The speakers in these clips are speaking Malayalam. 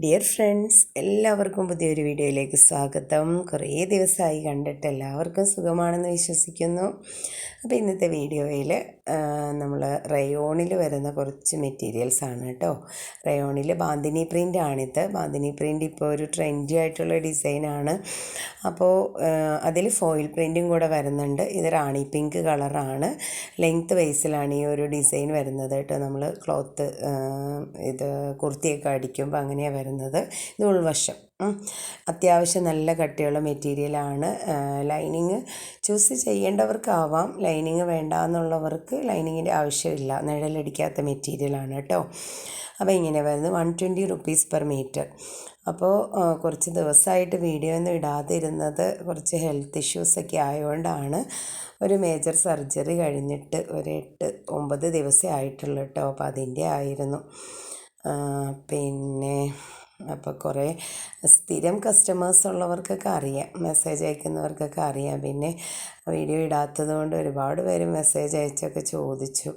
ഡിയർ ഫ്രണ്ട്സ്, എല്ലാവർക്കും പുതിയൊരു വീഡിയോയിലേക്ക് സ്വാഗതം. കുറേ ദിവസമായി കണ്ടിട്ട് എല്ലാവർക്കും സുഖമാണെന്ന് വിശ്വസിക്കുന്നു. അപ്പോൾ ഇന്നത്തെ വീഡിയോയിൽ നമ്മൾ റയോണിൽ വരുന്ന കുറച്ച് മെറ്റീരിയൽസാണ് കേട്ടോ. റയോണിൽ ബാന്തിനി പ്രിൻ്റാണിത്. ബാന്തിനി പ്രിൻ്റ് ഇപ്പോൾ ഒരു ട്രെൻഡി ആയിട്ടുള്ള ഡിസൈനാണ്. അപ്പോൾ അതിൽ ഫോയിൽ പ്രിൻറ്റും കൂടെ വരുന്നുണ്ട്. ഇത് റാണി പിങ്ക് കളറാണ്. ലെങ്ത്ത് വൈസിലാണ് ഈ ഒരു ഡിസൈൻ വരുന്നത് കേട്ടോ. നമ്മൾ ക്ലോത്ത് ഇത് കുർത്തിയൊക്കെ അടിക്കുമ്പോൾ അങ്ങനെയാണ് വരുന്നത്. ഇത് ഉൾവശം അത്യാവശ്യം നല്ല കട്ടിയുള്ള മെറ്റീരിയലാണ്. ലൈനിങ് ചൂസ് ചെയ്യേണ്ടവർക്കാവാം, ലൈനിങ് വേണ്ട എന്നുള്ളവർക്ക് ലൈനിങ്ങിൻ്റെ ആവശ്യമില്ല. നിഴലടിക്കാത്ത മെറ്റീരിയലാണ് കേട്ടോ. അപ്പോൾ ഇങ്ങനെ വരുന്നത് 120 റുപ്പീസ് പെർ മീറ്റർ. അപ്പോൾ കുറച്ച് ദിവസമായിട്ട് വീഡിയോ ഒന്നും ഇടാതിരുന്നത് കുറച്ച് ഹെൽത്ത് ഇഷ്യൂസൊക്കെ ആയതുകൊണ്ടാണ്. ഒരു മേജർ സർജറി കഴിഞ്ഞിട്ട് ഒരു 8-9 ദിവസമേ ആയിട്ടുള്ളൂ കേട്ടോ. അപ്പോൾ അതിൻ്റെ ആയിരുന്നു. പിന്നെ അപ്പോൾ കുറേ സ്ഥിരം കസ്റ്റമേഴ്സ് ഉള്ളവർക്കൊക്കെ അറിയാം, മെസ്സേജ് അയക്കുന്നവർക്കൊക്കെ അറിയാം. പിന്നെ വീഡിയോ ഇടാത്തത് കൊണ്ട് ഒരുപാട് പേര് മെസ്സേജ് അയച്ചൊക്കെ ചോദിച്ചു.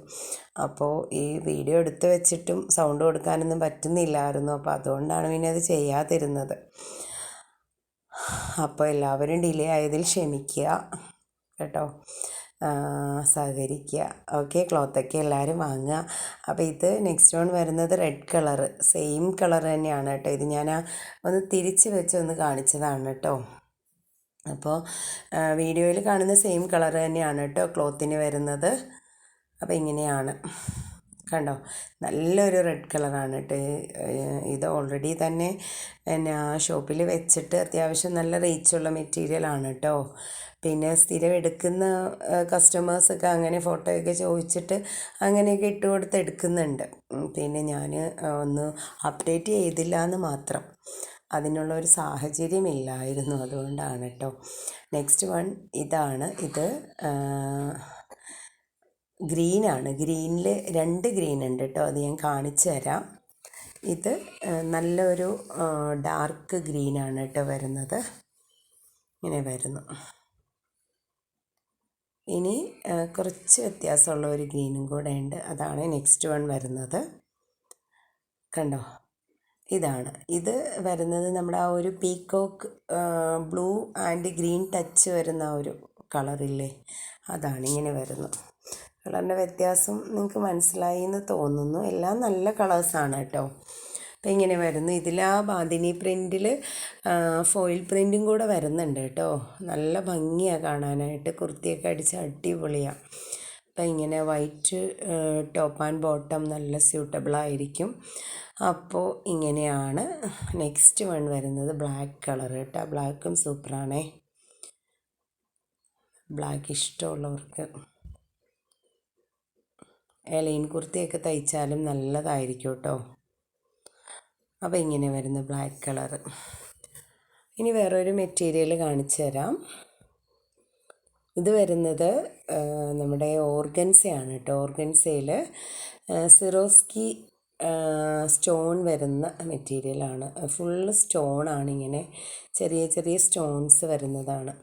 അപ്പോൾ ഈ വീഡിയോ എടുത്ത് വെച്ചിട്ടും സൗണ്ട് കൊടുക്കാനൊന്നും പറ്റുന്നില്ലായിരുന്നു. അപ്പോൾ അതുകൊണ്ടാണ് പിന്നെ അത് ചെയ്യാതിരുന്നത്. അപ്പോൾ എല്ലാവരും ഡിലേ ആയതിൽ ക്ഷമിക്കുക കേട്ടോ, സഹകരിക്കുക. ഓക്കെ, ക്ലോത്തൊക്കെ എല്ലാവരും വാങ്ങുക. അപ്പോൾ ഇത് നെക്സ്റ്റ് വൺ വരുന്നത് റെഡ് കളറ്, സെയിം കളർ തന്നെയാണ് കേട്ടോ. ഇത് ഞാൻ ഒന്ന് തിരിച്ച് വെച്ച് ഒന്ന് കാണിച്ചതാണ് കേട്ടോ. അപ്പോൾ വീഡിയോയിൽ കാണുന്ന സെയിം കളർ തന്നെയാണ് കേട്ടോ ക്ലോത്തിന് വരുന്നത്. അപ്പോൾ ഇങ്ങനെയാണ്, കണ്ടോ, നല്ലൊരു റെഡ് കളറാണ് കേട്ടോ. ഇത് ഓൾറെഡി തന്നെ ഷോപ്പിൽ വെച്ചിട്ട് അത്യാവശ്യം നല്ല റീച്ചുള്ള മെറ്റീരിയലാണ് കേട്ടോ. പിന്നെ സ്ഥിരം എടുക്കുന്ന കസ്റ്റമേഴ്സൊക്കെ അങ്ങനെ ഫോട്ടോയൊക്കെ ചോദിച്ചിട്ട് അങ്ങനെയൊക്കെ ഇട്ട് കൊടുത്ത് എടുക്കുന്നുണ്ട്. പിന്നെ ഞാൻ ഒന്ന് അപ്ഡേറ്റ് ചെയ്തില്ല എന്ന് മാത്രം, അതിനുള്ള ഒരു സാഹചര്യമില്ലായിരുന്നു, അതുകൊണ്ടാണ് കേട്ടോ. നെക്സ്റ്റ് വൺ ഇതാണ്. ഇത് ഗ്രീനാണ്. ഗ്രീനിൽ 2 ഗ്രീൻ ഉണ്ട് കേട്ടോ, അത് ഞാൻ കാണിച്ചു തരാം. ഇത് നല്ലൊരു ഡാർക്ക് ഗ്രീനാണ് കേട്ടോ വരുന്നത്. ഇങ്ങനെ വരുന്നു. ഇനി കുറച്ച് വ്യത്യാസമുള്ള ഒരു ഗ്രീനും കൂടെ ഉണ്ട്, അതാണ് നെക്സ്റ്റ് വൺ വരുന്നത്. കണ്ടോ, ഇതാണ്. ഇത് വരുന്നത് നമ്മുടെ ആ ഒരു peacock blue and green touch വരുന്ന ഒരു കളറില്ലേ, അതാണ് ഇങ്ങനെ വരുന്നു. കളറിൻ്റെ വ്യത്യാസം നിങ്ങൾക്ക് മനസ്സിലായി എന്ന് തോന്നുന്നു. എല്ലാം നല്ല കളേഴ്സാണ് കേട്ടോ. അപ്പോൾ ഇങ്ങനെ വരുന്നു. ഇതിൽ ആ ബാന്തിനി പ്രിൻറ്റിൽ ഫോയിൽ പ്രിൻറ്റും കൂടെ വരുന്നുണ്ട് കേട്ടോ. നല്ല ഭംഗിയാണ് കാണാനായിട്ട്. കുർത്തിയൊക്കെ അടിച്ച് അടിപൊളിയാണ്. അപ്പോൾ ഇങ്ങനെ വൈറ്റ് ടോപ്പ് ആൻഡ് ബോട്ടം നല്ല സ്യൂട്ടബിളായിരിക്കും. അപ്പോൾ ഇങ്ങനെയാണ്. നെക്സ്റ്റ് വൺ വരുന്നത് ബ്ലാക്ക് കളർ കേട്ടോ. ബ്ലാക്കും സൂപ്പറാണേ. ബ്ലാക്ക് ഇഷ്ടമുള്ളവർക്ക് ലൈൻ കുർത്തിയൊക്കെ തയ്ച്ചാലും നല്ലതായിരിക്കും കേട്ടോ. അപ്പോൾ ഇങ്ങനെ വരുന്ന ബ്ലാക്ക് കളറ്. ഇനി വേറൊരു മെറ്റീരിയൽ കാണിച്ചു തരാം. ഇത് വരുന്നത് നമ്മുടെ ഓർഗൻസയാണ് കേട്ടോ. ഓർഗൻസയിൽ സിറോസ്കി സ്റ്റോൺ വരുന്ന മെറ്റീരിയലാണ്. ഫുള്ള് സ്റ്റോണാണ്, ഇങ്ങനെ ചെറിയ ചെറിയ സ്റ്റോൺസ് വരുന്നതാണ്.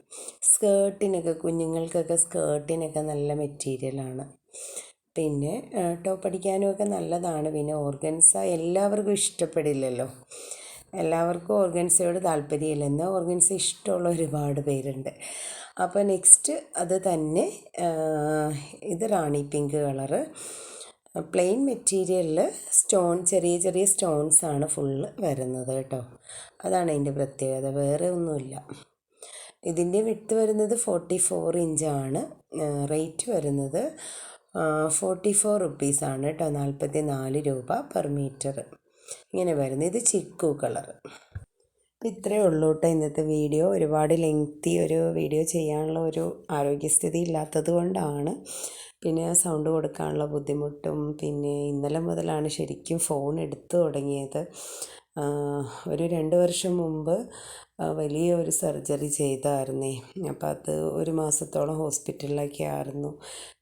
സ്കേർട്ടിനൊക്കെ, കുഞ്ഞുങ്ങൾക്കൊക്കെ സ്കേർട്ടിനൊക്കെ നല്ല മെറ്റീരിയലാണ്. പിന്നെ ടോപ്പ് അടിക്കാനുമൊക്കെ നല്ലതാണ്. പിന്നെ ഓർഗൻസ എല്ലാവർക്കും ഇഷ്ടപ്പെടില്ലല്ലോ, എല്ലാവർക്കും ഓർഗൻസയോട് താല്പര്യമില്ല. എന്നാൽ ഓർഗൻസ ഇഷ്ടമുള്ള ഒരുപാട് പേരുണ്ട്. അപ്പോൾ നെക്സ്റ്റ് അത് തന്നെ. ഇത് റാണി പിങ്ക് കളറ്, പ്ലെയിൻ മെറ്റീരിയലിൽ സ്റ്റോൺ, ചെറിയ ചെറിയ സ്റ്റോൺസാണ് ഫുള്ള് വരുന്നത് കേട്ടോ. അതാണ് അതിൻ്റെ പ്രത്യേകത, വേറെ ഒന്നുമില്ല. ഇതിൻ്റെ വിഡ്ത്ത് വരുന്നത് 44 ഇഞ്ചാണ്. റേറ്റ് വരുന്നത് 44 റുപ്പീസാണ് കേട്ടോ. 44 രൂപ പെർ മീറ്റർ ഇങ്ങനെ വരുന്നത്. ഇത് ചിക്കു കളർ. അപ്പോൾ ഇത്രയേ ഉള്ളൂ കേട്ടോ ഇന്നത്തെ വീഡിയോ. ഒരുപാട് ലെങ്തി ഒരു വീഡിയോ ചെയ്യാനുള്ള ഒരു ആരോഗ്യസ്ഥിതി ഇല്ലാത്തത് കൊണ്ടാണ്, പിന്നെ സൗണ്ട് കൊടുക്കാനുള്ള ബുദ്ധിമുട്ടും. പിന്നെ ഇന്നലെ മുതലാണ് ശരിക്കും ഫോൺ എടുത്തു തുടങ്ങിയത്. ഒരു 2 വർഷം മുമ്പ് വലിയൊരു സർജറി ചെയ്തായിരുന്നേ. അപ്പോൾ അത് 1 മാസത്തോളം ഹോസ്പിറ്റലിലൊക്കെ ആയിരുന്നു.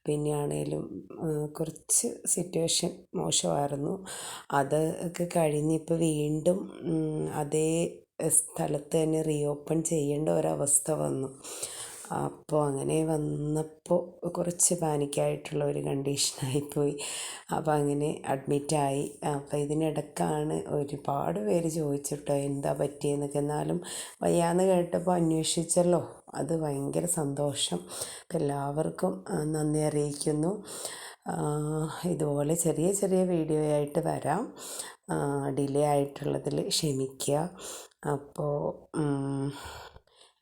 പിന്നെ ആണേലും കുറച്ച് സിറ്റുവേഷൻ മോശമായിരുന്നു. അതൊക്കെ കഴിഞ്ഞിപ്പോൾ വീണ്ടും അതേ സ്ഥലത്ത് തന്നെ റീഓപ്പൺ ചെയ്യേണ്ട ഒരവസ്ഥ വന്നു. അപ്പോൾ അങ്ങനെ വന്നപ്പോൾ കുറച്ച് പാനിക്കായിട്ടുള്ള ഒരു കണ്ടീഷനായിപ്പോയി. അപ്പോൾ അങ്ങനെ അഡ്മിറ്റായി. അപ്പോൾ ഇതിനിടക്കാണ് ഒരുപാട് പേര് ചോദിച്ചിട്ടോ എന്താ പറ്റിയെന്നൊക്കെ. എന്നാലും വയ്യാന്ന് കേട്ടപ്പോൾ അന്വേഷിച്ചല്ലോ, അത് ഭയങ്കര സന്തോഷം. എല്ലാവർക്കും നന്ദി അറിയിക്കുന്നു. ഇതുപോലെ ചെറിയ ചെറിയ വീഡിയോ ആയിട്ട് വരാം. ഡിലേ ആയിട്ടുള്ളതിൽ ക്ഷമിക്കുക. അപ്പോൾ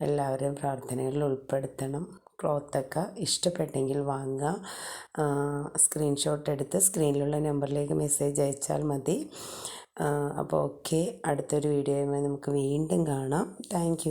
എല്ലാവരും പ്രാർത്ഥനകളിൽ ഉൾപ്പെടുത്തണം. ക്ലോത്തൊക്കെ ഇഷ്ടപ്പെട്ടെങ്കിൽ വാങ്ങുക. സ്ക്രീൻഷോട്ട് എടുത്ത് സ്ക്രീനിലുള്ള നമ്പറിലേക്ക് മെസ്സേജ് അയച്ചാൽ മതി. അപ്പോൾ ഓക്കെ, അടുത്തൊരു വീഡിയോയുമായി നമുക്ക് വീണ്ടും കാണാം. താങ്ക്